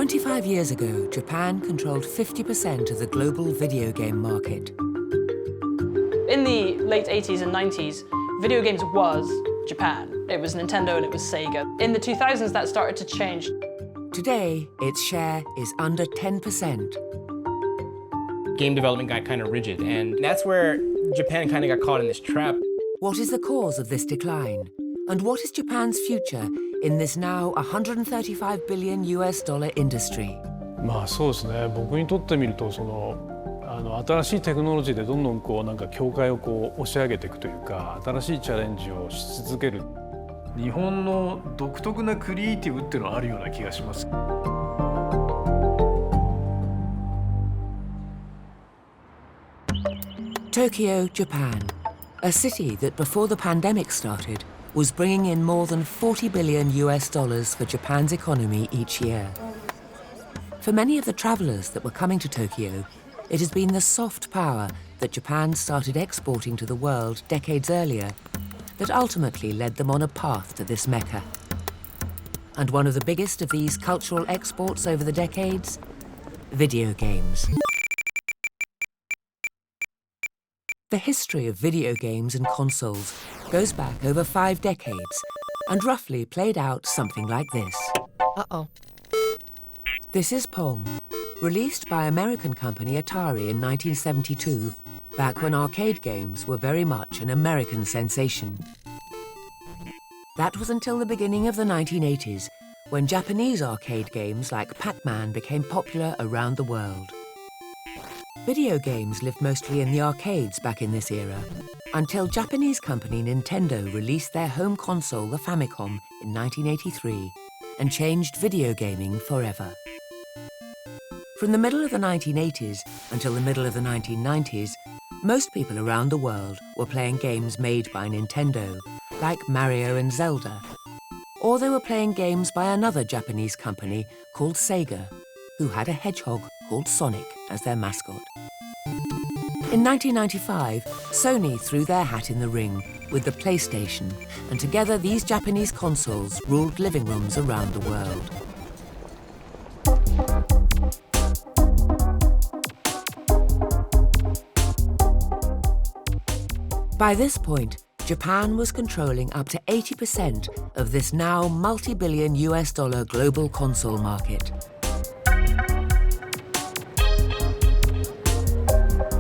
25 years ago, Japan controlled 50% of the global video game market. In the late 80s and 90s, video games was Japan. It was Nintendo and it was Sega. In the 2000s, that started to change. Today, its share is under 10%. Game development got kind of rigid, and that's where Japan kind of got caught in this trap. What is the cause of this decline? And what is Japan's future in this now $135 billion industry? まあそうですね。僕にとってみると新しいテクノロジーでどんどんなんか境界を押し上げていくというか、新しいチャレンジをし続ける。日本の独特なクリエイティブっていうのはあるような気がします。Tokyo, Japan, a city that before the pandemic started was bringing in more than $40 billion for Japan's economy each year. For many of the travelers that were coming to Tokyo, it has been the soft power that Japan started exporting to the world decades earlier that ultimately led them on a path to this Mecca. And one of the biggest of these cultural exports over the decades? Video games. The history of video games and consoles goes back over 5 decades and roughly played out something like this. Uh-oh. This is Pong, released by American company Atari in 1972, back when arcade games were very much an American sensation. That was until the beginning of the 1980s, when Japanese arcade games like Pac Man became popular around the world. Video games lived mostly in the arcades back in this era, until Japanese company Nintendo released their home console, the Famicom, in 1983, and changed video gaming forever. From the middle of the 1980s until the middle of the 1990s, most people around the world were playing games made by Nintendo, like Mario and Zelda, or they were playing games by another Japanese company called Sega, who had a hedgehog called Sonic as their mascot. In 1995, Sony threw their hat in the ring with the PlayStation, and together these Japanese consoles ruled living rooms around the world. By this point, Japan was controlling up to 80% of this now multi-billion $ global console market.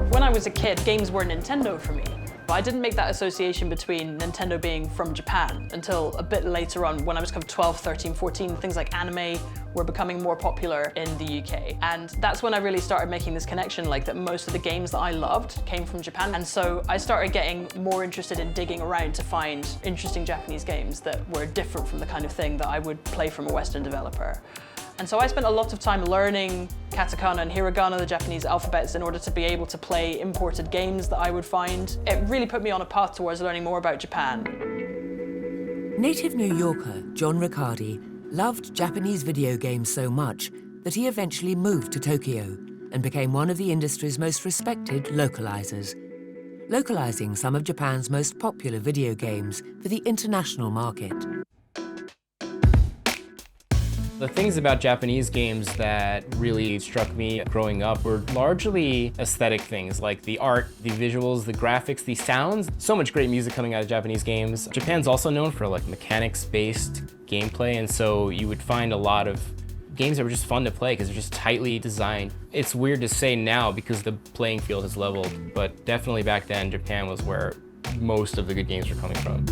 When I was a kid, games were Nintendo for me. I didn't make that association between Nintendo being from Japan until a bit later on when I was kind of 12, 13, 14. Things like anime were becoming more popular in the UK. And that's when I really started making this connection, like that most of the games that I loved came from Japan. And so I started getting more interested in digging around to find interesting Japanese games that were different from the kind of thing that I would play from a Western developer. And so I spent a lot of time learning katakana and hiragana, the Japanese alphabets, in order to be able to play imported games that I would find. It really put me on a path towards learning more about Japan. Native New Yorker John Riccardi loved Japanese video games so much that he eventually moved to Tokyo and became one of the industry's most respected localizers, localizing some of Japan's most popular video games for the international market. The things about Japanese games that really struck me growing up were largely aesthetic things, like the art, the visuals, the graphics, the sounds. So much great music coming out of Japanese games. Japan's also known for like mechanics-based gameplay, and so you would find a lot of games that were just fun to play because they're just tightly designed. It's weird to say now because the playing field has leveled, but definitely back then Japan was where most of the good games were coming from.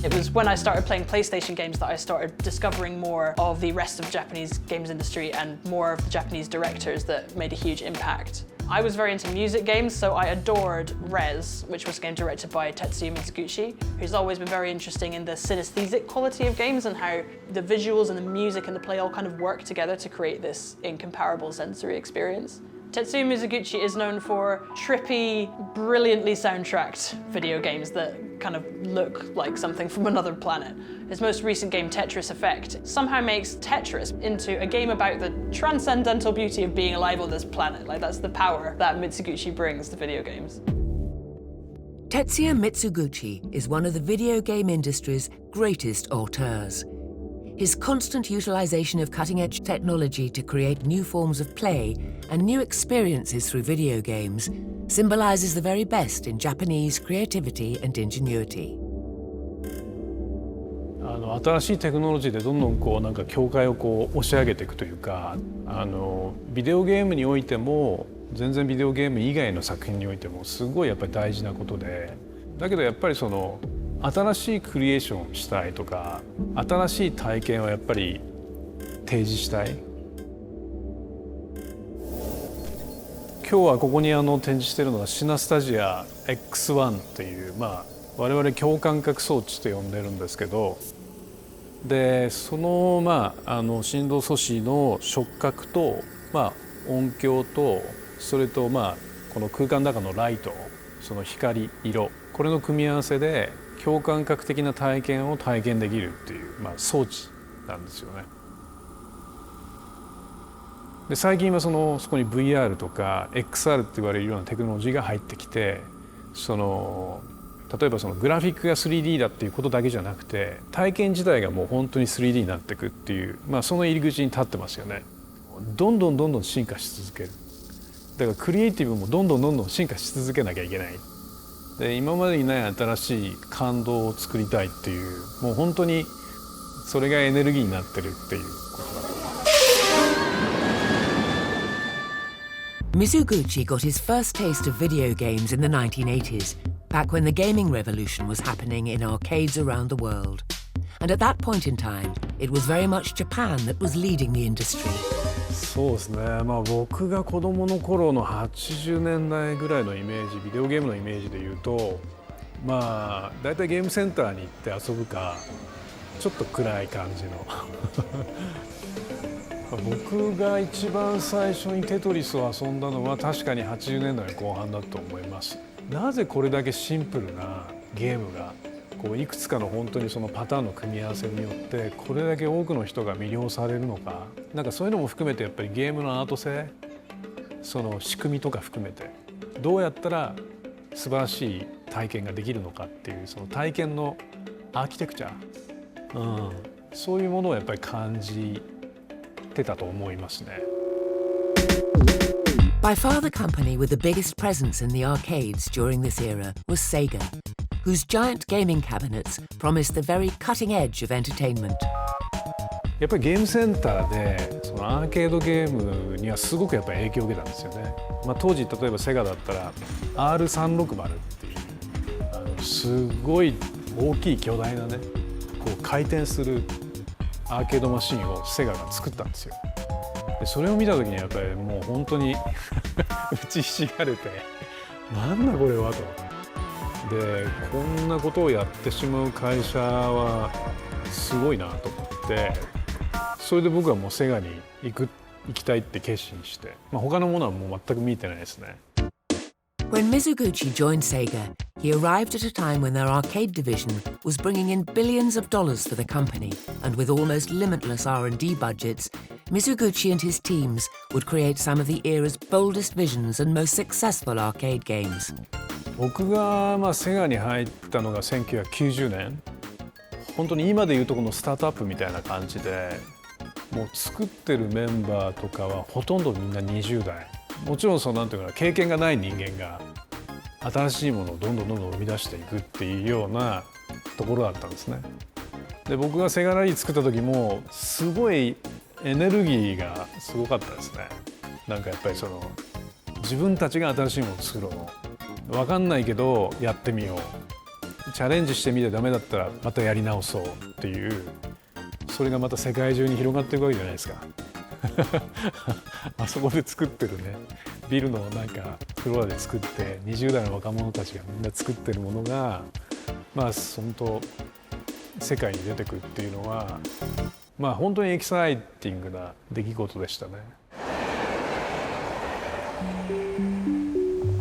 It was when I started playing PlayStation games that I started discovering more of the rest of the Japanese games industry and more of the Japanese directors that made a huge impact. I was very into music games, so I adored Rez, which was a game directed by Tetsuya Mizuguchi, who's always been very interesting in the synesthetic quality of games and how the visuals and the music and the play all kind of work together to create this incomparable sensory experience. Tetsuya Mizuguchi is known for trippy, brilliantly soundtracked video games that kind of look like something from another planet. His most recent game, Tetris Effect, somehow makes Tetris into a game about the transcendental beauty of being alive on this planet. Like, that's the power that Mitsuguchi brings to video games. Tetsuya Mitsuguchi is one of the video game industry's greatest auteurs. His constant utilization of cutting-edge technology to create new forms of play and new experiences through video games symbolizes the very best in Japanese creativity and ingenuity. 新しいテクノロジーでどんどんこうなんか境界をこう押し上げていくというか、ビデオゲームにおいても全然ビデオゲーム以外の作品においてもすごいやっぱり大事なことで、だけどやっぱりその新しいクリエーションをしたいとか新しい体験をやっぱり提示したい。今日はここに展示しているのはシナスタジア X1 っていう、我々共感覚装置と呼んでるんですけど、でその振動素子の触覚と、音響とそれとこの空間の中のライト、その光色、これの組み合わせで共感覚的な体験を体験できるっていう、装置なんですよね。で最近はそこに VR とか XR って言われるようなテクノロジーが入ってきて、例えばそのグラフィックが 3D だっていうことだけじゃなくて体験自体がもう本当に 3D になっていくっていう、その入り口に立ってますよね。どんどん進化し続ける。だからクリエイティブもどんどん進化し続けなきゃいけない。で今までにない新しい感動を作りたいっていう、もう本当にそれがエネルギーになってるっていうことだと思います。Mizuguchi got his first taste of video games in the 1980s, back when the gaming revolution was happening in arcades around the world. And at that point in time, it was very much Japan that was leading the industry. そうですね、僕が子供の頃の80年代ぐらいのイメージ、ビデオゲームのイメージで言うと、だいたいゲームセンターに行って遊ぶか、ちょっと暗い感じの僕が一番最初にテトリスを遊んだのは確かに80年代の後半だと思います。なぜこれだけシンプルなゲームがこういくつかの本当にそのパターンの組み合わせによってこれだけ多くの人が魅了されるのか、なんかそういうのも含めてやっぱりゲームのアート性、その仕組みとか含めてどうやったら素晴らしい体験ができるのかっていうその体験のアーキテクチャ、そういうものをやっぱり感じてたと思いますね。By far the company with the biggest presence in the arcades during this era was Sega, whose giant gaming cabinets promised the very cutting edge of entertainment. やっぱりゲームセンターでそのアーケードゲームにはすごくやっぱり影響を受けたんですよね。当時例えばセガだったら R360 っていうすごい大きい巨大なね、こう回転するアーケードマシンをセガが作ったんですよ。でそれを見た時にやっぱりもう本当に打ちひしがれて、なんだこれはと。でこんなことをやってしまう会社はすごいなと思って、それで僕はもうセガに行きたいって決心して、他のものはもう全く見てないですね。When Mizuguchi joined Sega, he arrived at a time when their arcade division was bringing in billions of dollars for the company, and with almost limitless R&D budgets, Mizuguchi and his teams would create some of the era's boldest visions and most successful arcade games. 僕がセガに入ったのが1990年。本当に今でいうとこのスタートアップみたいな感じで、もう作ってるメンバーとかはほとんどみんな20代。もちろんなんていうか経験がない人間が新しいものをどんどん生み出していくっていうようなところだったんですね。で僕がセガラリー作った時もすごいエネルギーがすごかったですね。なんかやっぱり自分たちが新しいものを作ろう、分かんないけどやってみよう、チャレンジしてみてダメだったらまたやり直そうっていう、それがまた世界中に広がっていくわけじゃないですか。あそこで作ってるね、ビルのなんかフロアで作って20代の若者たちがみんな作ってるものが本当世界に出てくるっていうのは本当にエキサイティングな出来事でしたね。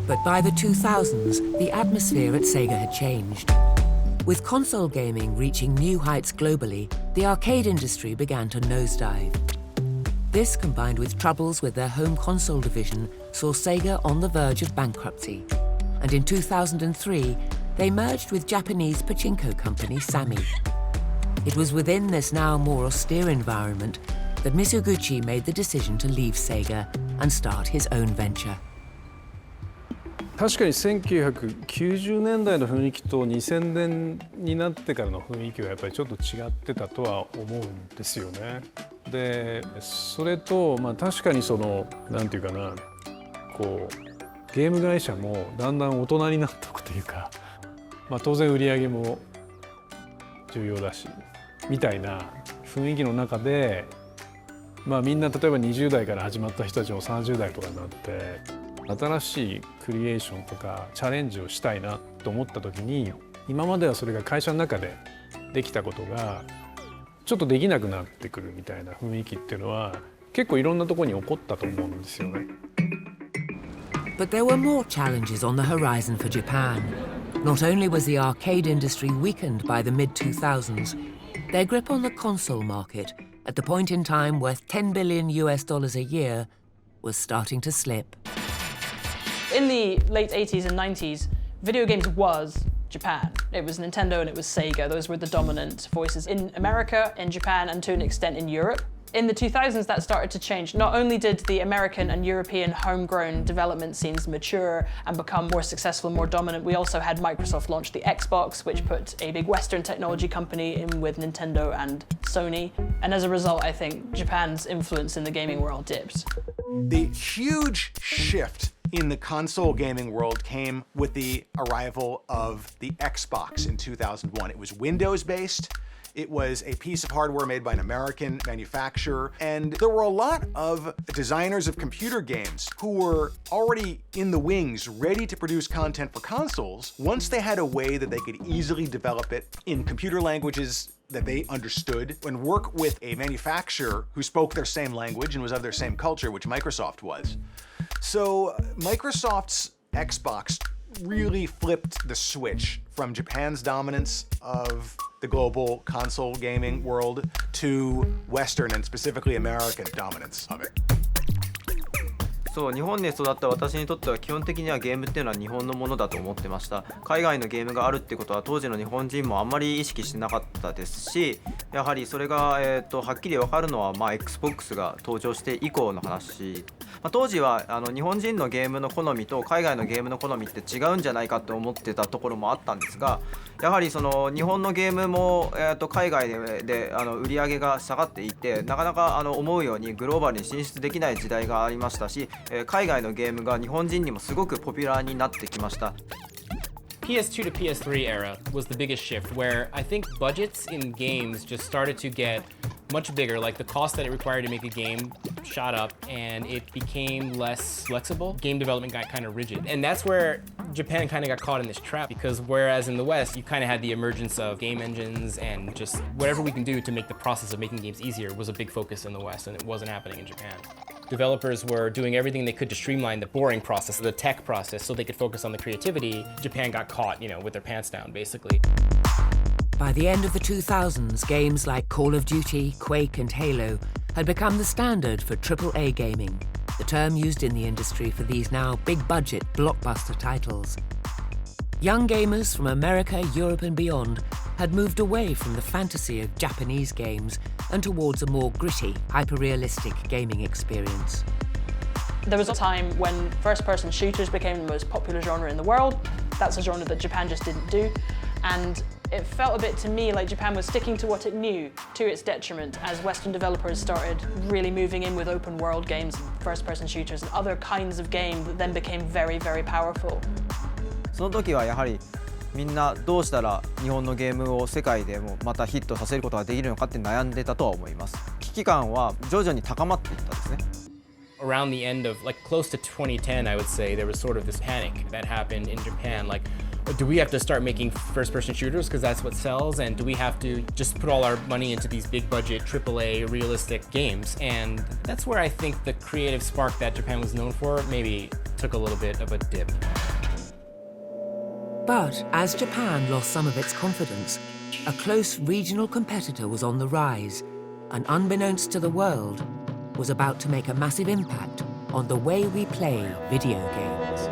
But by the 2000s, the atmosphere at Sega had changed. With console gaming reaching new heights globally, the arcade industry began to nosedive. This, combined with troubles with their home console division, saw Sega on the verge of bankruptcy. And in 2003, they merged with Japanese pachinko company Sammy. It was within this now more austere environment that Mizuguchi made the decision to leave Sega and start his own venture. 確かに1990年代の雰囲気と2000年になってからの雰囲気はやっぱりちょっと違ってたとは思うんですよね。で、それと確かになんていうかな、ゲーム会社もだんだん大人になっていくというか、当然売り上げも重要だしみたいな雰囲気の中で、みんな例えば20代から始まった人たちも30代とかになって。新しいクリエーションとかチャレンジをしたいなと思った時に今まではそれが会社の中でできたことがちょっとできなくなってくるみたいな雰囲気っていうのは結構いろんなところに起こったと思うんですよね。But there were more challenges on the horizon for Japan. Not only was the arcade industry weakened by the mid-2000s, their grip on the console market, at the point in time worth $10 billion a year, was starting to slip. In the late 80s and 90s, video games was Japan. It was Nintendo and it was Sega. Those were the dominant voices in America, in Japan, and to an extent in Europe. In the 2000s, that started to change. Not only did the American and European homegrown development scenes mature and become more successful and more dominant, we also had Microsoft launch the Xbox, which put a big Western technology company in with Nintendo and Sony. And as a result, I think Japan's influence in the gaming world dipped. The huge shift in the console gaming world came with the arrival of the Xbox in 2001. It was Windows-based. It was a piece of hardware made by an American manufacturer, and there were a lot of designers of computer games who were already in the wings, ready to produce content for consoles, once they had a way that they could easily develop it in computer languages that they understood and work with a manufacturer who spoke their same language and was of their same culture, which Microsoft was. So Microsoft's Xbox really flipped the switch from Japan's dominance of the global console gaming world to Western and specifically American dominance of it. そう、日本で育った私にとっては基本的にはゲームっていうのは日本のものだと思ってました。海外のゲームがあるってことは当時の日本人もあんまり意識してなかったですし、やはりそれが、はっきり分かるのは、Xbox が登場して以降の話。当時は日本人のゲームの好みと海外のゲームの好みって違うんじゃないかと思ってたところもあったんですが、やはりその日本のゲームも、海外で売り上げが下がっていて、なかなか思うようにグローバルに進出できない時代がありましたし、海外のゲームが日本人にもすごくポピュラーになってきました。PS2 to PS3 era was the biggest shift, where I think budgets in games just started to get much bigger. Like the cost that it required to make a game shot up and it became less flexible. Game development got kind of rigid. And that's where Japan kind of got caught in this trap, because whereas in the West, you kind of had the emergence of game engines and just whatever we can do to make the process of making games easier was a big focus in the West, and it wasn't happening in Japan. Developers were doing everything they could to streamline the boring process, the tech process, so they could focus on the creativity. Japan got caught, with their pants down, basically. By the end of the 2000s, games like Call of Duty, Quake, and Halo had become the standard for AAA gaming, the term used in the industry for these now big-budget blockbuster titles. Young gamers from America, Europe, and beyond had moved away from the fantasy of Japanese games and towards a more gritty, hyper-realistic gaming experience. There was a time when first-person shooters became the most popular genre in the world. That's a genre that Japan just didn't do. And it felt a bit to me like Japan was sticking to what it knew, to its detriment, as Western developers started really moving in with open world games, first-person shooters, and other kinds of games that then became very, very powerful. その時はやはりみんなどうしたら日本のゲームを世界でもまたヒットさせることができるのかって悩んでたとは思います。危機感は徐々に高まっていったんですね。Around the end of, close to 2010, I would say, there was sort of this panic that happened in Japan. Do we have to start making first-person shooters because that's what sells? And do we have to just put all our money into these big-budget, AAA, realistic games? And that's where I think the creative spark that Japan was known for maybe took a little bit of a dip. But as Japan lost some of its confidence, a close regional competitor was on the rise, and unbeknownst to the world, was about to make a massive impact on the way we play video games.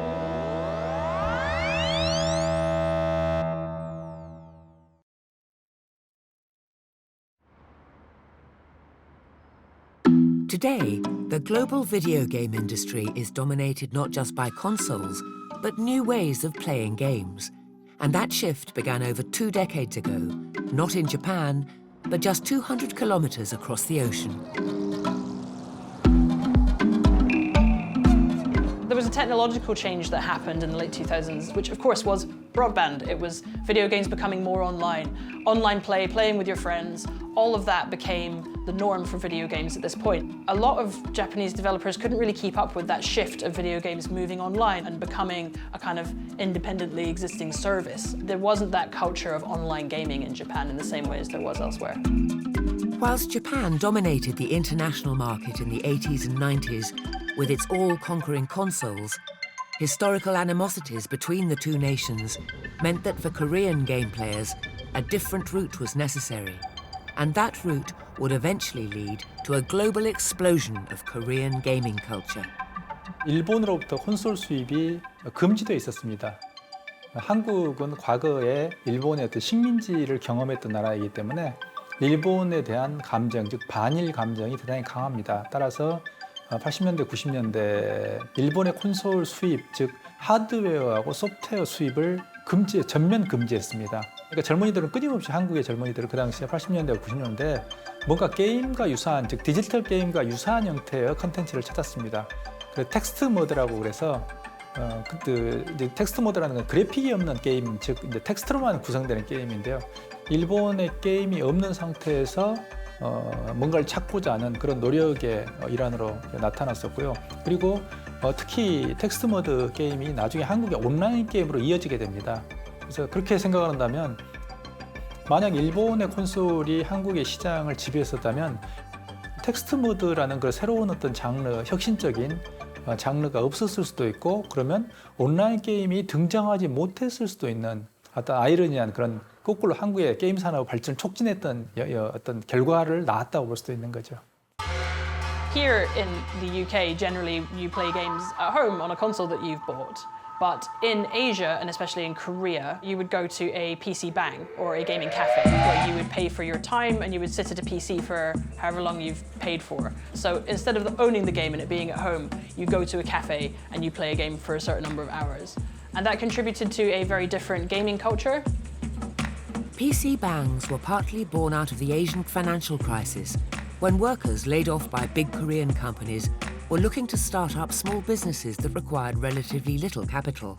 Today, the global video game industry is dominated not just by consoles, but new ways of playing games. And that shift began over 2 decades ago, not in Japan, but just 200 kilometers across the ocean. There was a technological change that happened in the late 2000s, which of course was broadband. It was video games becoming more online. Online play, playing with your friends, all of that became the norm for video games at this point. A lot of Japanese developers couldn't really keep up with that shift of video games moving online and becoming a kind of independently existing service. There wasn't that culture of online gaming in Japan in the same way as there was elsewhere. Whilst Japan dominated the international market in the 80s and 90s with its all-conquering consoles, historical animosities between the two nations meant that for Korean game players, a different route was necessary. And that route would eventually lead to a global explosion of Korean gaming culture. 일본으로부터 콘솔 수입이 금지되어 있었습니다. 한국은 과거에 일본의 어떤 식민지를 경험했던 나라이기 때문에 일본에 대한 감정, 즉 반일 감정이 대단히 강합니다. 따라서 80년대, 90년대 일본의 콘솔 수입, 즉 하드웨어하고 소프트웨어 수입을 전면 금지했습니다. 그러니까 젊은이들은 끊임없이 한국의 젊은이들은 그 당시에 80년대, 90년대 뭔가 게임과 유사한, 즉 디지털 게임과 유사한 형태의 컨텐츠를 찾았습니다. 그래서 텍스트 모드라고 그래서 이제 텍스트 모드라는 건 그래픽이 없는 게임, 즉 이제 텍스트로만 구성되는 게임인데요. 일본의 게임이 없는 상태에서 뭔가를 찾고자 하는 그런 노력의 일환으로 나타났었고요. 그리고 특히 텍스트 모드 게임이 나중에 한국의 온라인 게임으로 이어지게 됩니다. 그래서 그렇게 생각한다면 만약 일본의 콘솔이 한국의 시장을 지배했었다면 텍스트 모드라는 그 새로운 어떤 장르, 혁신적인 장르가 없었을 수도 있고 그러면 온라인 게임이 등장하지 못했을 수도 있는 어떤 아이러니한 그런 거꾸로 한국의 게임 산업 발전을 촉진했던 어떤 결과를 낳았다고 볼 수도 있는 거죠. Here in the UK, generally you play games at home on a console that you've bought. But in Asia, and especially in Korea, you would go to a PC bang or a gaming cafe where you would pay for your time and you would sit at a PC for however long you've paid for. So instead of owning the game and it being at home, you go to a cafe and you play a game for a certain number of hours. And that contributed to a very different gaming culture. PC bangs were partly born out of the Asian financial crisis, when workers laid off by big Korean companies were looking to start up small businesses that required relatively little capital.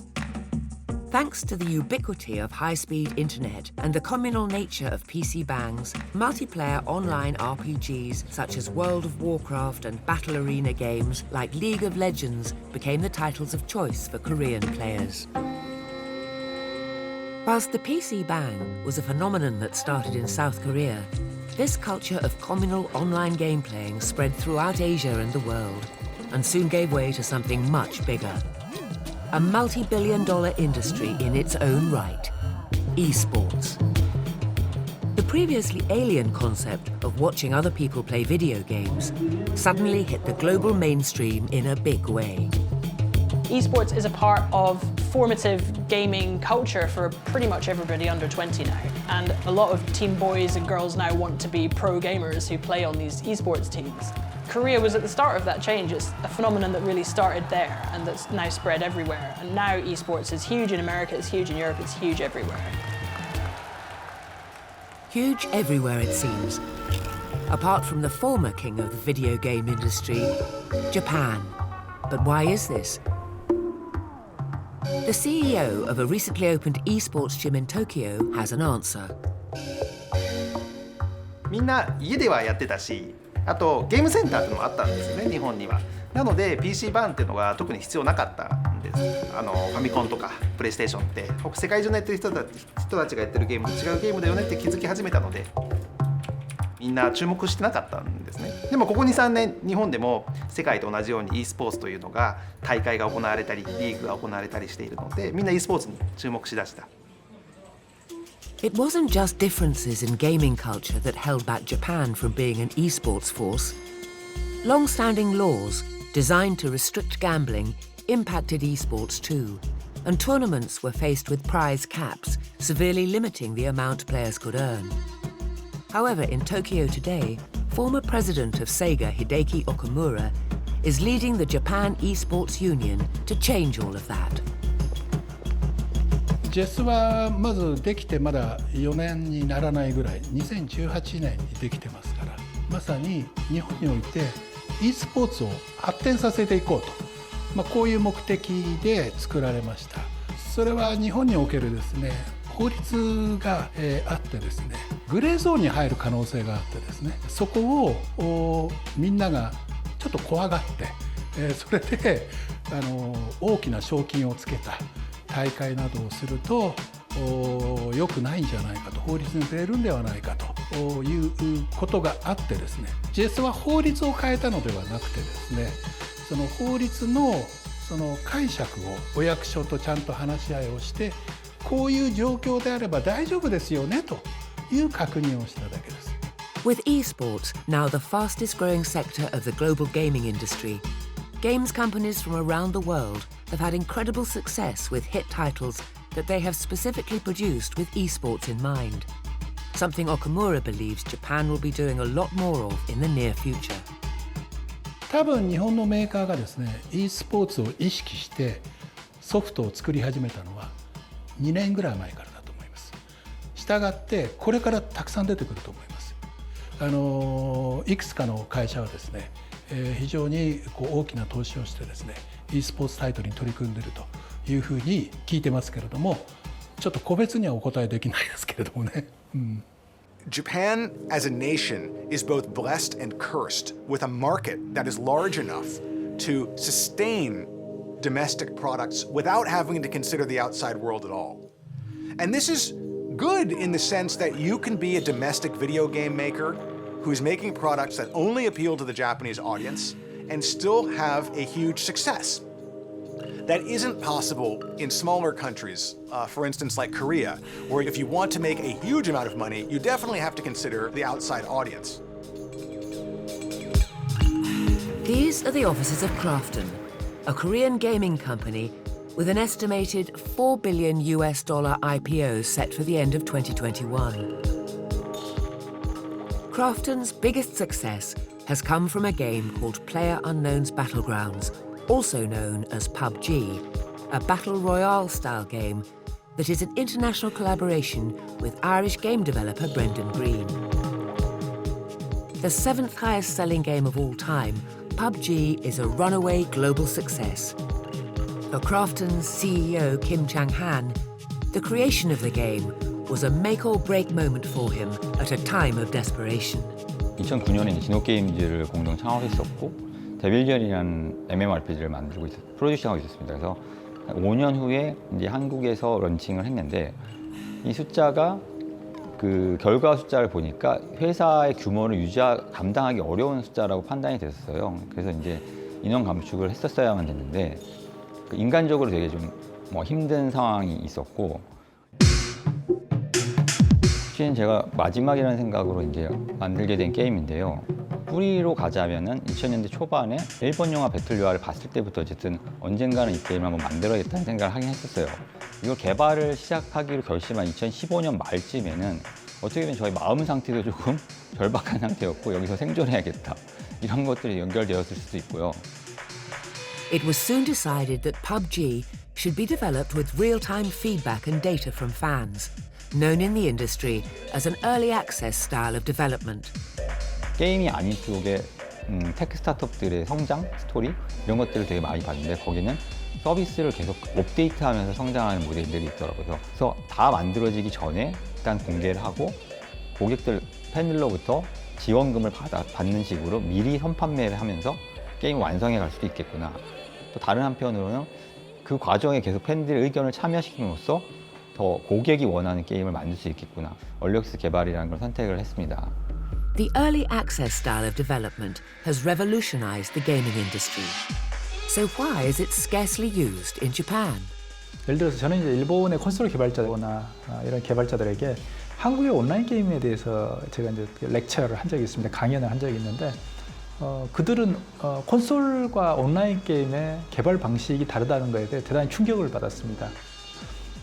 Thanks to the ubiquity of high-speed internet and the communal nature of PC bangs, multiplayer online RPGs such as World of Warcraft and battle arena games like League of Legends became the titles of choice for Korean players. Whilst the PC bang was a phenomenon that started in South Korea, this culture of communal online game playing spread throughout Asia and the world, and soon gave way to something much bigger. A multi-billion-dollar industry in its own right, eSports. The previously alien concept of watching other people play video games suddenly hit the global mainstream in a big way. Esports is a part of formative gaming culture for pretty much everybody under 20 now. And a lot of teen boys and girls now want to be pro gamers who play on these esports teams. Korea was at the start of that change. It's a phenomenon that really started there and that's now spread everywhere. And now esports is huge in America, it's huge in Europe, it's huge everywhere. Huge everywhere, it seems. Apart from the former king of the video game industry, Japan. But why is this? The CEO of a recently opened eSports gym in Tokyo has an answer. みんな家ではやってたし、あとゲームセンターっていうのもあったんですよね、日本には。なので PC 版っていうのが特に必要なかったんです。ファミコンとかプレイステーションって世界中のやってる人たちがやってるゲームと違うゲームだよねって気づき始めたので、みんな注目してなかったんですね。でもここ 2,3 年日本でも世界と同じように e スポーツというのが大会が行われたりリーグが行われたりしているのでみんな e スポーツに注目しだした。 It wasn't just differences in gaming culture that held back Japan from being an esports force. Long-standing laws designed to restrict gambling impacted esports too, and tournaments were faced with prize caps, severely limiting the amount players could earn. However, in Tokyo today, former president of Sega, Hideki Okamura, is leading the Japan eSports Union to change all of that. JES はまずできてまだ4年にならないぐらい、2018年にできてますから、まさに日本において e スポーツを発展させていこうと、こういう目的で作られました。それは日本におけるですね、法律があってですね、グレーゾーンに入る可能性があってですね、そこをみんながちょっと怖がって、それで大きな賞金をつけた大会などをすると良くないんじゃないかと、法律に触れるんではないかということがあってですね、JES は法律を変えたのではなくてですね、その法律のその解釈をお役所とちゃんと話し合いをして、こういう状況であれば大丈夫ですよねという確認をしただけです。With eSports now the fastest growing sector of the global gaming industry, games companies from around the world have had incredible success with hit titles that they have specifically produced with eSports in mind. Something Okamura believes Japan will be doing a lot more of in the near future. 多分日本のメーカーがですね、e スポーツを意識してソフトを作り始めたのは2年ぐらい前からだと思います。したがってこれからたくさん出てくると思います。いくつかの会社はですね、非常に大きな投資をしてですね、e スポーツタイトルに取り組んでいるというふうに聞いてますけれども、ちょっと個別にはお答えできないですけれどもね。Japan as a nation is both blessed and cursed with a market that is large enough to sustain domestic products without having to consider the outside world at all. And this is good in the sense that you can be a domestic video game maker who's making products that only appeal to the Japanese audience and still have a huge success. That isn't possible in smaller countries, for instance, like Korea, where if you want to make a huge amount of money, you definitely have to consider the outside audience. These are the offices of Krafton, a Korean gaming company with an estimated $4 billion IPO set for the end of 2021. Krafton's biggest success has come from a game called PlayerUnknown's Battlegrounds, also known as PUBG, a battle royale-style game that is an international collaboration with Irish game developer Brendan Green. The 7th highest-selling game of all time, PUBG is a runaway global success. For Krafton's CEO Kim Chang-han, the creation of the game was a make-or-break moment for him at a time of desperation. 2009년에 진호게임즈를 공동 창업했었고 데빌전이라는 MMORPG를 만들고 프로듀싱하고 있었습니다. 그래서 5년 후에 이제 한국에서 런칭을 했는데 이 숫자가 그 결과 숫자를 보니까 회사의 규모를 감당하기 어려운 숫자라고 판단이 됐었어요. 그래서 이제 인원 감축을 했었어야만 됐는데 인간적으로 되게 좀 힘든 상황이 있었고 사실은 제가 마지막이라는 생각으로 이제 만들게 된 게임인데요. 뿌리로 가자면은 2000년대 초반에 일본 영화 배틀로얄을 봤을 때부터 어쨌든 언젠가는 이 게임을 한번 만들어야겠다는 생각을 하긴 했었어요. 이걸 개발을 시작하기로 결심한 2015년 말쯤에는 어떻게 보면 저희 마음 상태도 조금 절박한 상태였고 여기서 생존해야겠다 이런 것들이 연결되었을 수도 있고요. It was soon decided that PUBG should be developed with real-time feedback and data from fans, known in the industry as an early access style of development. 게임이 아닌 쪽에 테크 스타트업들의 성장, 스토리 이런 것들을 되게 많이 봤는데 거기는 서비스를 계속 업데이트하면서 성장하는 모델들이 있더라고요. 그래서 다 만들어지기 전에 일단 공개를 하고 고객들, 팬들로부터 지원금을 받는 식으로 미리 선판매를 하면서 게임을 완성해 갈 수도 있겠구나. 또 다른 한편으로는 그 과정에 계속 팬들의 의견을 참여시킴으로써 더 고객이 원하는 게임을 만들 수 있겠구나. 얼리액세스 개발이라는 걸 선택을 했습니다. The early access style of development has revolutionized the gaming industry. So why is it scarcely used in Japan? 예를 들어서 저는 이제 일본의 콘솔 개발자거나 이런 개발자들에게 한국의 온라인 게임에 대해서 제가 이제 렉처를 한 적이 있습니다. 강연을 한 적이 있는데 그들은 콘솔과 온라인 게임의 개발 방식이 다르다는 것에 대해 대단히 충격을 받았습니다.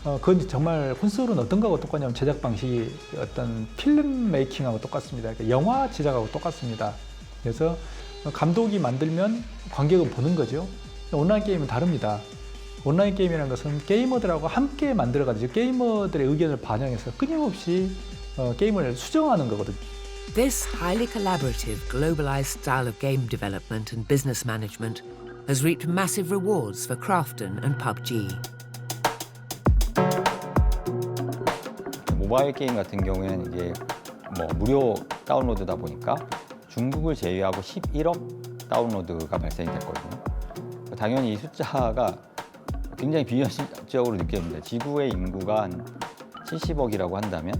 그건 정말 콘솔은 어떤 거하고 똑같냐면 제작 방식이 어떤 필름 메이킹하고 똑같습니다. 그러니까 영화 제작하고 똑같습니다. 그래서 감독이 만들면 관객은 보는 거죠. 온라인 게임은 다릅니다. 온라인 게임이라는 것은 게이머들하고 함께 만들어가지고 게이머들의 의견을 반영해서 끊임없이 게임을 수정하는 거거든요. This highly collaborative, globalized style of game development and business management has reaped massive rewards for BRIGHTON and PUBG. 모바일 게임 같은 경우에는 이게 뭐 무료 다운로드다 보니까 중국을 제외하고 11억 다운로드가 발생이 됐거든요. 당연히 이 숫자가 굉장히 비현실적으로 느껴집니다. 지구의 인구가 한 70억이라고 한다면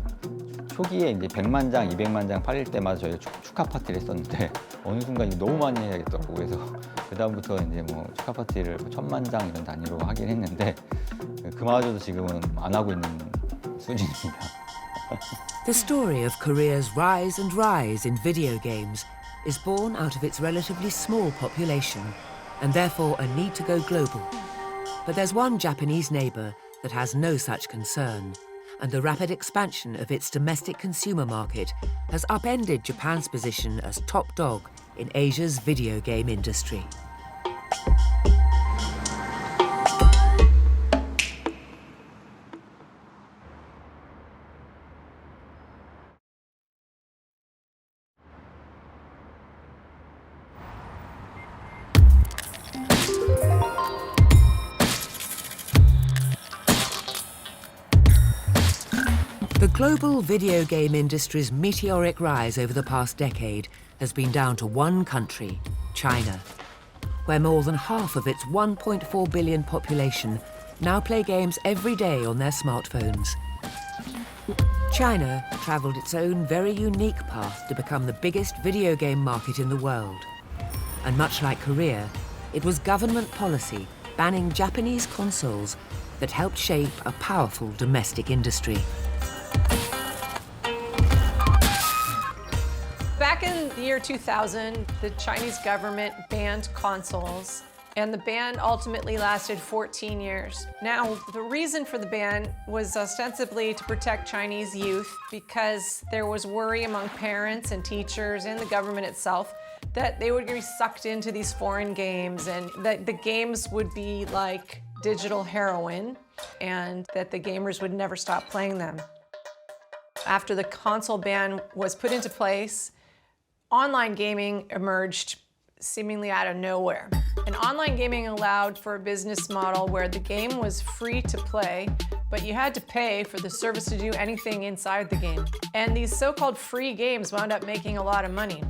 초기에 이제 100만 장, 200만 장 팔릴 때마다 저희가 축하 파티를 했었는데 어느 순간 이거 너무 많이 해야겠더라고요. 그래서 그 다음부터 이제 뭐 축하 파티를 1000만 장 이런 단위로 하긴 했는데 그마저도 지금은 안 하고 있는 수준입니다. The story of Korea's rise and rise in video games is born out of its relatively small population and therefore a need to go global. But there's one Japanese neighbour that has no such concern, and the rapid expansion of its domestic consumer market has upended Japan's position as top dog in Asia's video game industry. The global video game industry's meteoric rise over the past decade has been down to one country, China, where more than half of its 1.4 billion population now play games every day on their smartphones. China travelled its own very unique path to become the biggest video game market in the world. And much like Korea, it was government policy banning Japanese consoles that helped shape a powerful domestic industry. Back in the year 2000, the Chinese government banned consoles, and the ban ultimately lasted 14 years. Now, the reason for the ban was ostensibly to protect Chinese youth because there was worry among parents and teachers and the government itself that they would be sucked into these foreign games and that the games would be like digital heroin and that the gamers would never stop playing them. After the console ban was put into place, online gaming emerged seemingly out of nowhere. And online gaming allowed for a business model where the game was free to play, but you had to pay for the service to do anything inside the game. And these so-called free games wound up making a lot of money.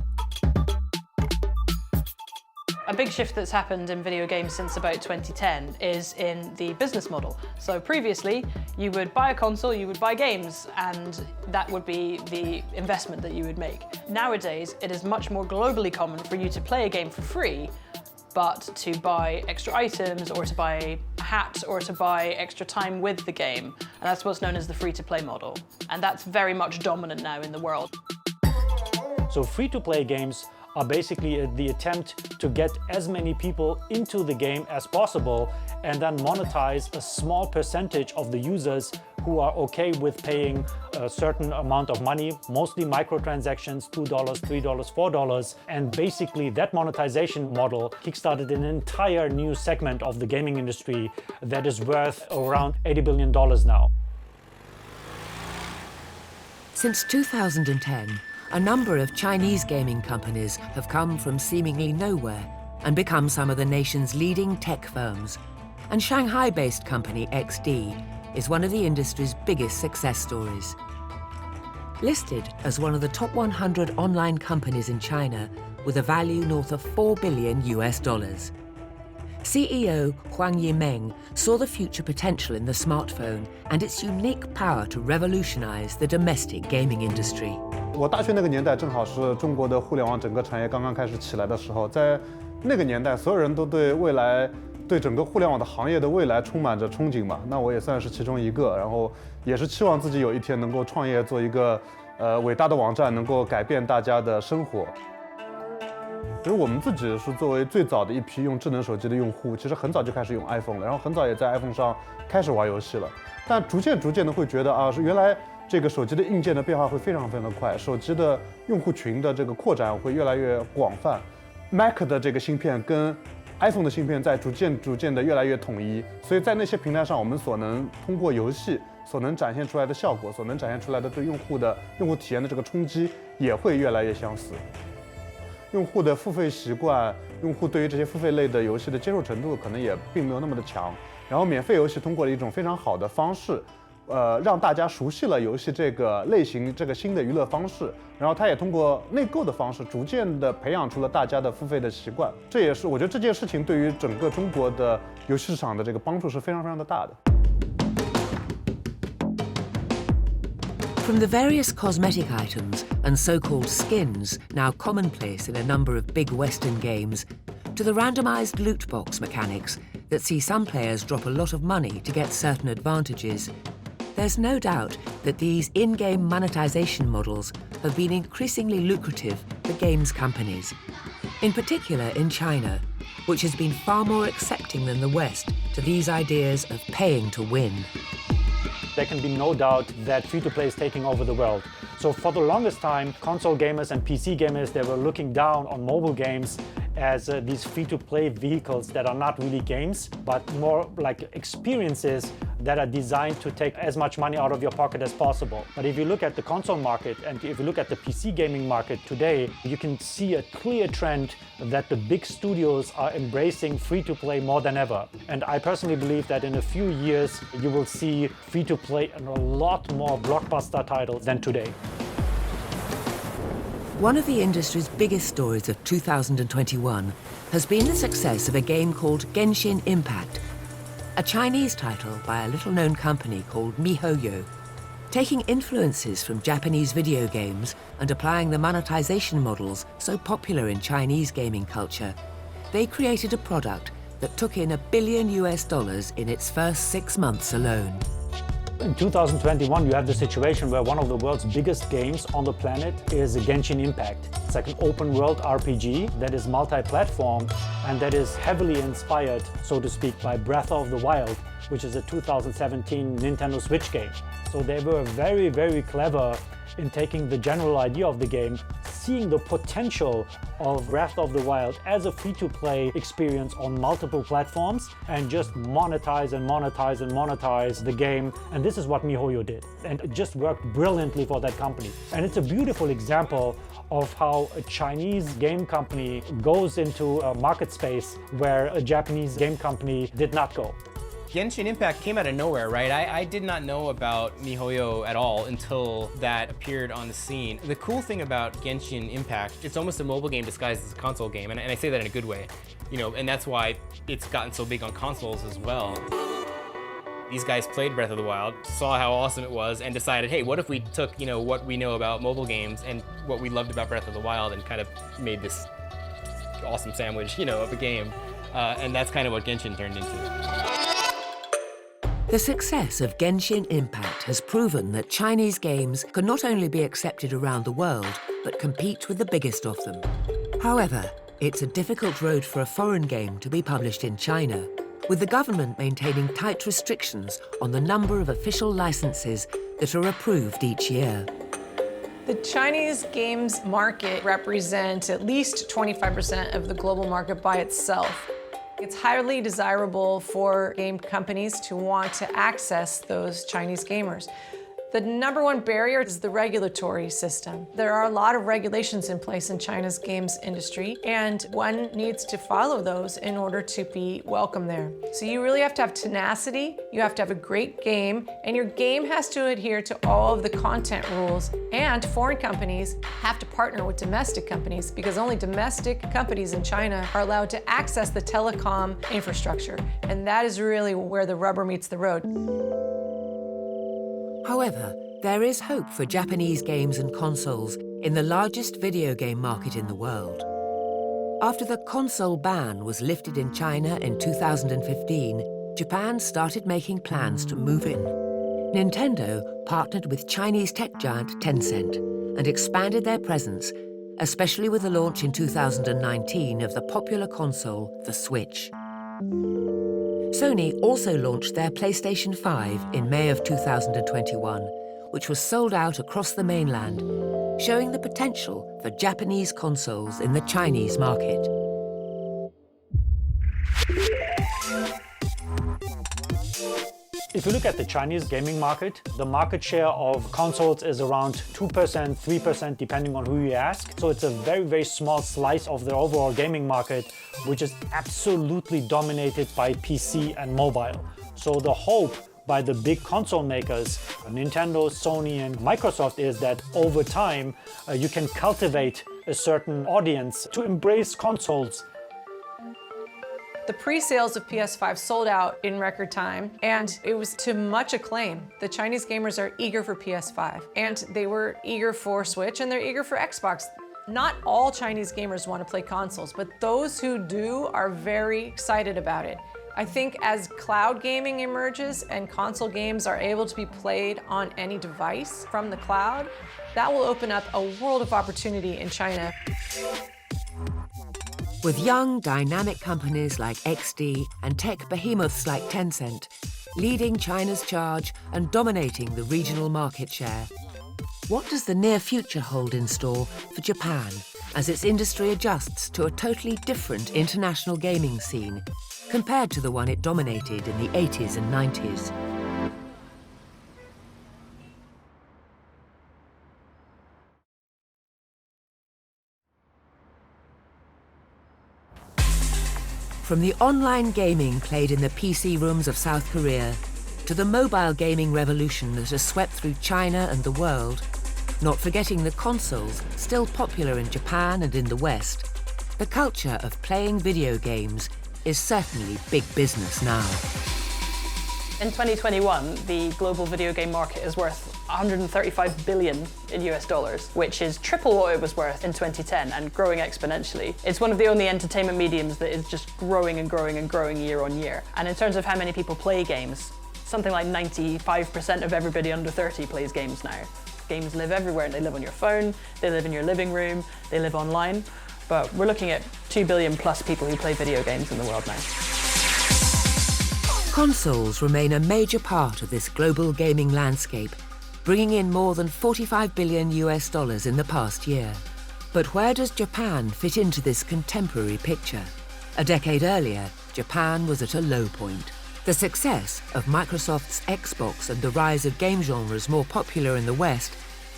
A big shift that's happened in video games since about 2010 is in the business model. So previously, you would buy a console, you would buy games, and that would be the investment that you would make. Nowadays, it is much more globally common for you to play a game for free, but to buy extra items or to buy hats or to buy extra time with the game. And that's what's known as the free-to-play model. And that's very much dominant now in the world. So free-to-play games are basically the attempt to get as many people into the game as possible and then monetize a small percentage of the users who are okay with paying a certain amount of money, mostly microtransactions, $2, $3, $4. And basically that monetization model kickstarted an entire new segment of the gaming industry that is worth around $80 billion now. Since 2010, a number of Chinese gaming companies have come from seemingly nowhere and become some of the nation's leading tech firms. And Shanghai-based company XD is one of the industry's biggest success stories. Listed as one of the top 100 online companies in China with a value north of $4 billion US. CEO Huang Yimeng saw the future potential in the smartphone and its unique power to revolutionize the domestic gaming industry. 我大学那个年代正好是中国的互联网整个产业刚刚开始起来的时候，在那个年代，所有人都对未来、对整个互联网的行业的未来充满着憧憬嘛。那我也算是其中一个，然后也是期望自己有一天能够创业，做一个伟大的网站，能够改变大家的生活。其实我们自己是作为最早的一批用智能手机的用户，其实很早就开始用 iPhone 了，然后很早也在 iPhone 上开始玩游戏了。但逐渐的会觉得啊，是原来这个手机的硬件的变化会非常的快，手机的用户群的这个扩展会越来越广泛。Mac 的这个芯片跟 iPhone 的芯片在逐渐的越来越统一，所以在那些平台上，我们所能通过游戏所能展现出来的效果，所能展现出来的对用户体验的这个冲击也会越来越相似。用户的付费习惯，用户对于这些付费类的游戏的接受程度可能也并没有那么的强。然后免费游戏通过了一种非常好的方式，让大家熟悉了游戏这个类型这个新的娱乐方式，然后它也通过内购的方式，逐渐的培养出了大家的付费的习惯。这也是我觉得这件事情对于整个中国的游戏市场的这个帮助是非常的大的。From the various cosmetic items and so-called skins now commonplace in a number of big Western games, to the randomized loot box mechanics that see some players drop a lot of money to get certain advantages, there's no doubt that these in-game monetization models have been increasingly lucrative for games companies, in particular in China, which has been far more accepting than the West to these ideas of paying to win. There can be no doubt that free-to-play is taking over the world. So for the longest time, console gamers and PC gamers, they were looking down on mobile games as these free-to-play vehicles that are not really games, but more like experiences that are designed to take as much money out of your pocket as possible. But if you look at the console market and if you look at the PC gaming market today, you can see a clear trend that the big studios are embracing free-to-play more than ever. And I personally believe that in a few years, you will see free-to-play in a lot more blockbuster titles than today. One of the industry's biggest stories of 2021 has been the success of a game called Genshin Impact, a Chinese title by a little-known company called MiHoYo. Taking influences from Japanese video games and applying the monetization models so popular in Chinese gaming culture, they created a product that took in $1 billion in its first 6 months alone. In 2021, you have the situation where one of the world's biggest games on the planet is Genshin Impact. It's like an open world RPG that is multi-platform and that is heavily inspired, so to speak, by Breath of the Wild, which is a 2017 Nintendo Switch game. So they were very, very clever in taking the general idea of the game, seeing the potential of Breath of the Wild as a free-to-play experience on multiple platforms and just monetize the game. And this is what MiHoYo did. And it just worked brilliantly for that company. And it's a beautiful example of how a Chinese game company goes into a market space where a Japanese game company did not go. Genshin Impact came out of nowhere, right? I did not know about MiHoYo at all until that appeared on the scene. The cool thing about Genshin Impact, it's almost a mobile game disguised as a console game, and I say that in a good way, you know, and that's why it's gotten so big on consoles as well. These guys played Breath of the Wild, saw how awesome it was, and decided, hey, what if we took, you know, what we know about mobile games and what we loved about Breath of the Wild and kind of made this awesome sandwich, you know, of a game. And that's kind of what Genshin turned into. The success of Genshin Impact has proven that Chinese games can not only be accepted around the world, but compete with the biggest of them. However, it's a difficult road for a foreign game to be published in China, with the government maintaining tight restrictions on the number of official licenses that are approved each year. The Chinese games market represents at least 25% of the global market by itself. It's highly desirable for game companies to want to access those Chinese gamers. The number one barrier is the regulatory system. There are a lot of regulations in place in China's games industry, and one needs to follow those in order to be welcome there. So you really have to have tenacity, you have to have a great game, and your game has to adhere to all of the content rules. And foreign companies have to partner with domestic companies because only domestic companies in China are allowed to access the telecom infrastructure. And that is really where the rubber meets the road. However, there is hope for Japanese games and consoles in the largest video game market in the world. After the console ban was lifted in China in 2015, Japan started making plans to move in. Nintendo partnered with Chinese tech giant Tencent and expanded their presence, especially with the launch in 2019 of the popular console, the Switch. Sony also launched their PlayStation 5 in May of 2021, which was sold out across the mainland, showing the potential for Japanese consoles in the Chinese market. If you look at the Chinese gaming market, the market share of consoles is around 2%, 3%, depending on who you ask. So it's a very, very small slice of the overall gaming market, which is absolutely dominated by PC and mobile. So the hope by the big console makers, Nintendo, Sony, and Microsoft, is that over time, you can cultivate a certain audience to embrace consoles. The pre-sales of PS5 sold out in record time, and it was to much acclaim. The Chinese gamers are eager for PS5, and they were eager for Switch, and they're eager for Xbox. Not all Chinese gamers want to play consoles, but those who do are very excited about it. I think as cloud gaming emerges and console games are able to be played on any device from the cloud, that will open up a world of opportunity in China. With young, dynamic companies like XD and tech behemoths like Tencent leading China's charge and dominating the regional market share, what does the near future hold in store for Japan as its industry adjusts to a totally different international gaming scene compared to the one it dominated in the 80s and 90s? From the online gaming played in the PC rooms of South Korea to the mobile gaming revolution that has swept through China and the world, not forgetting the consoles still popular in Japan and in the West, the culture of playing video games is certainly big business now. In 2021, the global video game market is worth $135 billion in US dollars, which is triple what it was worth in 2010 and growing exponentially. It's one of the only entertainment mediums that is just growing and growing and growing year on year. And in terms of how many people play games, something like 95% of everybody under 30 plays games now. Games live everywhere. They live on your phone, they live in your living room, they live online. But we're looking at 2 billion plus people who play video games in the world now. Consoles remain a major part of this global gaming landscape, bringing in more than $45 billion US dollars in the past year. But where does Japan fit into this contemporary picture? A decade earlier, Japan was at a low point. The success of Microsoft's Xbox and the rise of game genres more popular in the West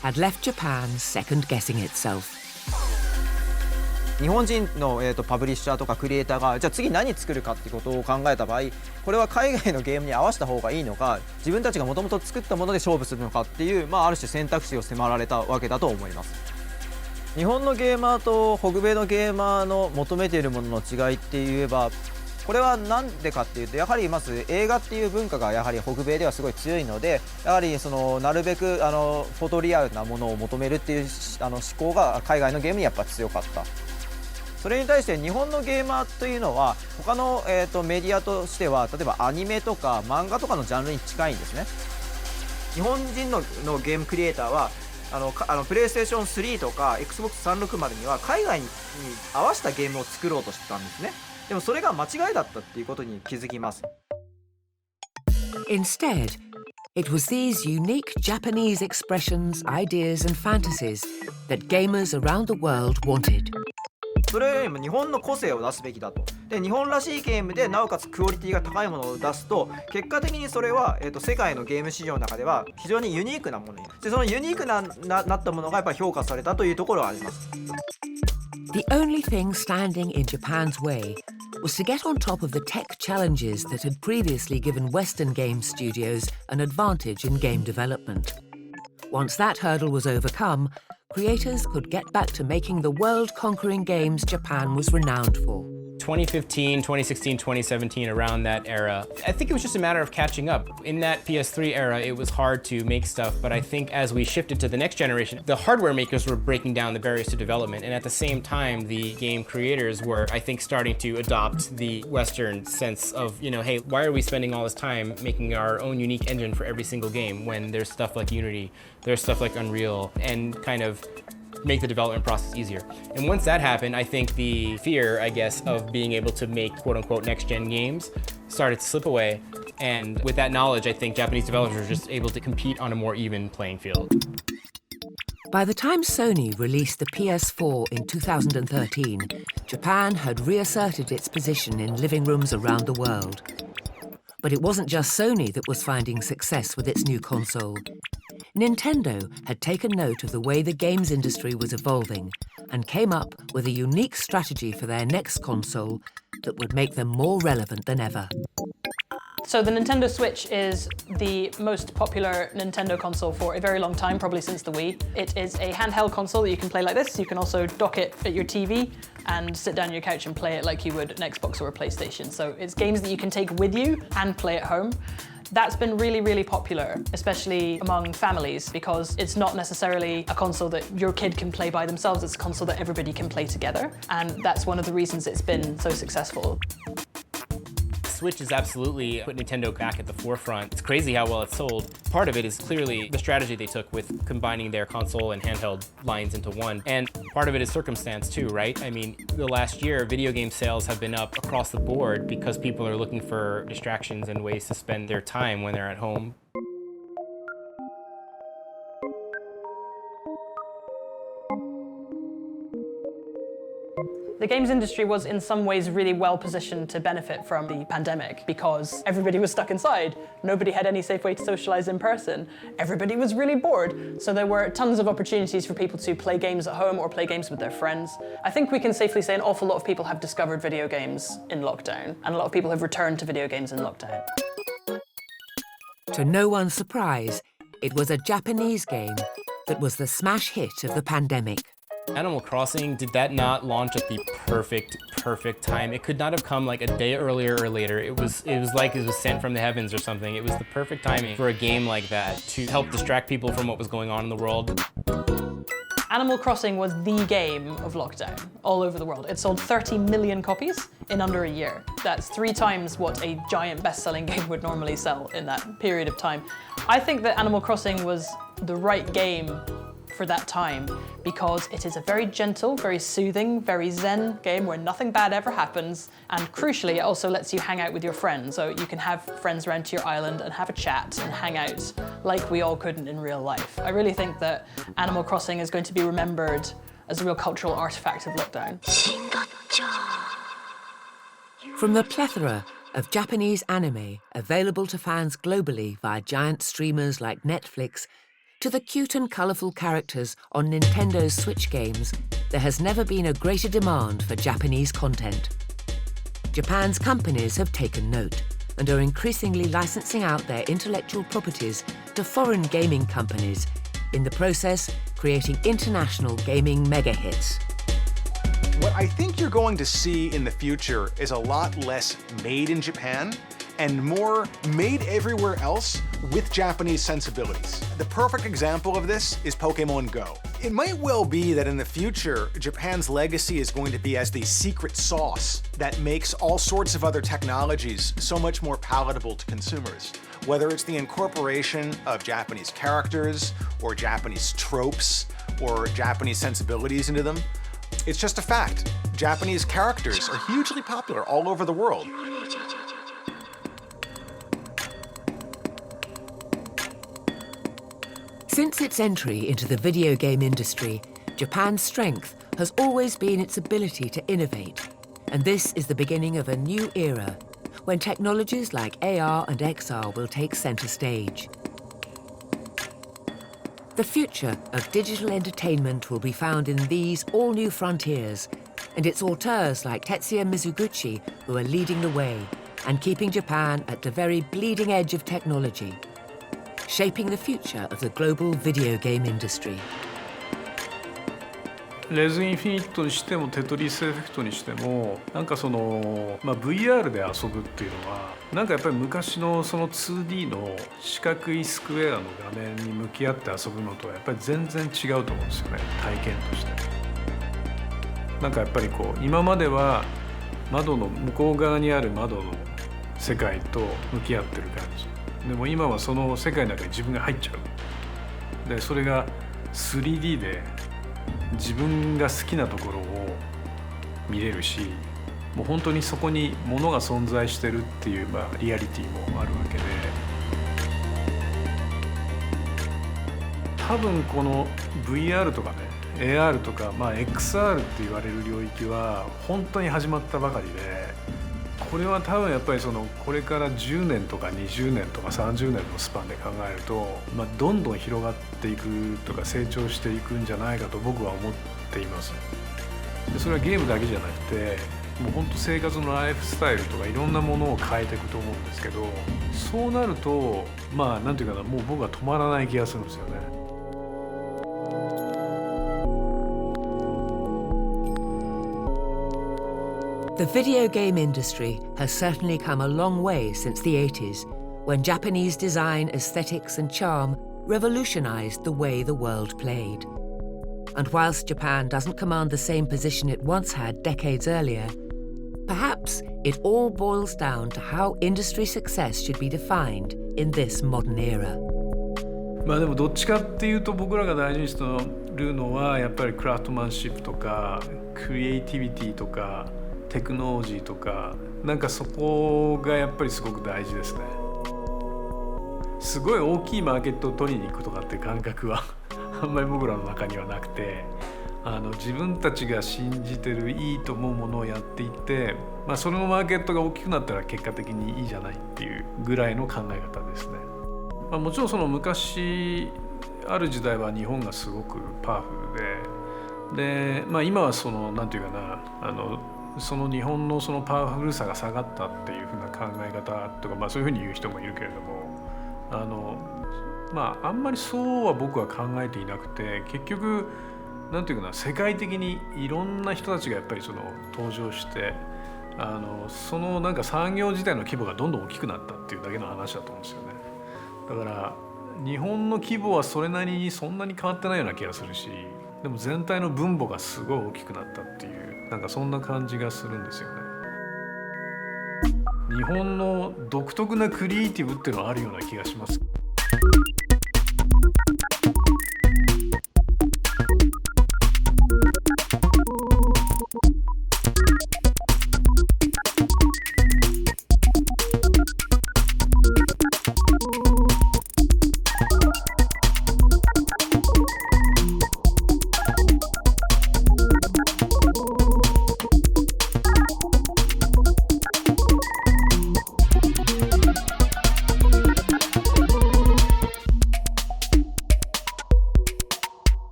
had left Japan second-guessing itself. 日本人の、パブリッシャーとかクリエイターがじゃあ次何作るかってことを考えた場合、これは海外のゲームに合わせた方がいいのか、自分たちがもともと作ったもので勝負するのかっていう、ある種選択肢を迫られたわけだと思います。日本のゲーマーと北米のゲーマーの求めているものの違いって言えば、これは何でかっていうと、やはりまず映画っていう文化がやはり北米ではすごい強いので、やはりそのなるべくフォトリアルなものを求めるっていう思考が海外のゲームにやっぱ強かった。それに対して日本のゲーマーというのは他の、メディアとしては例えばアニメとか漫画とかのジャンルに近いんですね。日本人のゲームクリエイターはプレイステーション3とか Xbox360 には海外に合わせたゲームを作ろうとしてたんですね。でもそれが間違いだったっていうことに気づきます。Instead, it was these unique Japanese expressions, ideas and fantasies that gamers around the world wanted. それよりも日本の個性を出すべきだと。で、日本らしいゲームでなおかつクオリティが高いものを出すと、結果的にそれは、世界のゲーム市場の中では非常にユニークなものにで、そのユニークなったものがやっぱり評価されたというところはあります。The only thing standing in Japan's way was to get on top of the tech challenges that had previously given Western game studios an advantage in game development. Once that hurdle was overcome, creators could get back to making the world-conquering games Japan was renowned for. 2015, 2016, 2017, around that era, I think it was just a matter of catching up. In that PS3 era, it was hard to make stuff, but I think as we shifted to the next generation, the hardware makers were breaking down the barriers to development, and at the same time, the game creators were, I think, starting to adopt the Western sense of, hey, why are we spending all this time making our own unique engine for every single game when there's stuff like Unity, there's stuff like Unreal, and kind of make the development process easier. And once that happened, I think the fear, I guess, of being able to make quote-unquote next-gen games started to slip away. And with that knowledge, I think Japanese developers are just able to compete on a more even playing field. By the time Sony released the PS4 in 2013, Japan had reasserted its position in living rooms around the world. But it wasn't just Sony that was finding success with its new console. Nintendo had taken note of the way the games industry was evolving and came up with a unique strategy for their next console that would make them more relevant than ever. So the Nintendo Switch is the most popular Nintendo console for a very long time, probably since the Wii. It is a handheld console that you can play like this. You can also dock it at your TV and sit down on your couch and play it like you would an Xbox or a PlayStation. So it's games that you can take with you and play at home. That's been really, really popular, especially among families, because it's not necessarily a console that your kid can play by themselves. It's a console that everybody can play together. And that's one of the reasons it's been so successful. Switch has absolutely put Nintendo back at the forefront. It's crazy how well it's sold. Part of it is clearly the strategy they took with combining their console and handheld lines into one. And part of it is circumstance too, right? I mean, the last year, video game sales have been up across the board because people are looking for distractions and ways to spend their time when they're at home. The games industry was in some ways really well positioned to benefit from the pandemic because everybody was stuck inside. Nobody had any safe way to socialize in person. Everybody was really bored. So there were tons of opportunities for people to play games at home or play games with their friends. I think we can safely say an awful lot of people have discovered video games in lockdown, and a lot of people have returned to video games in lockdown. To no one's surprise, it was a Japanese game that was the smash hit of the pandemic. Animal Crossing, did that not launch at the perfect time? It could not have come like a day earlier or later. It was like it was sent from the heavens or something. It was the perfect timing for a game like that to help distract people from what was going on in the world. Animal Crossing was the game of lockdown all over the world. It sold 30 million copies in under a year. That's 3 times what a giant best-selling game would normally sell in that period of time. I think that Animal Crossing was the right game for that time because it is a very gentle, very soothing, very zen game where nothing bad ever happens, and crucially it also lets you hang out with your friends, so you can have friends around to your island and have a chat and hang out like we all couldn't in real life. I really think that Animal Crossing is going to be remembered as a real cultural artifact of lockdown. From the plethora of Japanese anime available to fans globally via giant streamers like Netflix, to the cute and colourful characters on Nintendo's Switch games, there has never been a greater demand for Japanese content. Japan's companies have taken note and are increasingly licensing out their intellectual properties to foreign gaming companies, in the process creating international gaming mega hits. What I think you're going to see in the future is a lot less made in Japan and more made everywhere else with Japanese sensibilities. The perfect example of this is Pokemon Go. It might well be that in the future, Japan's legacy is going to be as the secret sauce that makes all sorts of other technologies so much more palatable to consumers. Whether it's the incorporation of Japanese characters, or Japanese tropes, or Japanese sensibilities into them, it's just a fact. Japanese characters are hugely popular all over the world. Since its entry into the video game industry, Japan's strength has always been its ability to innovate. And this is the beginning of a new era, when technologies like AR and XR will take center stage. The future of digital entertainment will be found in these all-new frontiers, and it's auteurs like Tetsuya Mizuguchi who are leading the way and keeping Japan at the very bleeding edge of technology, shaping the future of the global video game industry. レズインフィニットにしてもテトリスエフェクトにしてもなんかVR で遊ぶっていうのはなんかやっぱり昔のその 2D の四角いスクエアの画面に向き合って遊ぶのとはやっぱり全然違うと思うんですよね、体験として。なんかやっぱり今までは窓の向こう側にある窓の世界と向き合ってる感じ。でも今はその世界の中に自分が入っちゃう。でそれが 3D で自分が好きなところを見れるし、もう本当にそこに物が存在してるっていう、リアリティもあるわけで、多分この VR とかね AR とか、XR って言われる領域は本当に始まったばかりで、これは多分やっぱりこれから10年とか20年とか30年のスパンで考えると、どんどん広がっていくとか成長していくんじゃないかと僕は思っています。でそれはゲームだけじゃなくて、もう本当生活のライフスタイルとかいろんなものを変えていくと思うんですけど、そうなるとなんていうかな、もう僕は止まらない気がするんですよね。The video game industry has certainly come a long way since the 80s, when Japanese design, aesthetics and charm revolutionized the way the world played. And whilst Japan doesn't command the same position it once had decades earlier, perhaps it all boils down to how industry success should be defined in this modern era. でもどっちかっていうと、僕らが大事にしてるのはやっぱりクラフトマンシップとかクリエイティビティとかテクノロジーとか、なんかそこがやっぱりすごく大事ですね。すごい大きいマーケットを取りに行くとかって感覚はあんまり僕らの中にはなくて、自分たちが信じてるいいと思うものをやっていって、そのマーケットが大きくなったら結果的にいいじゃないっていうぐらいの考え方ですね。もちろん昔ある時代は日本がすごくパワフルで、今はなんていうかな、その日本のそのパワフルさが下がったっていうふうな考え方とか、そういうふうに言う人もいるけれども、あんまりそうは僕は考えていなくて、結局なんていうかな、世界的にいろんな人たちがやっぱり登場して、なんか産業自体の規模がどんどん大きくなったっていうだけの話だと思うんですよね。だから日本の規模はそれなりにそんなに変わってないような気がするし、でも全体の分母がすごい大きくなったっていう、なんかそんな感じがするんですよね。日本の独特なクリエイティブっていうのはあるような気がします。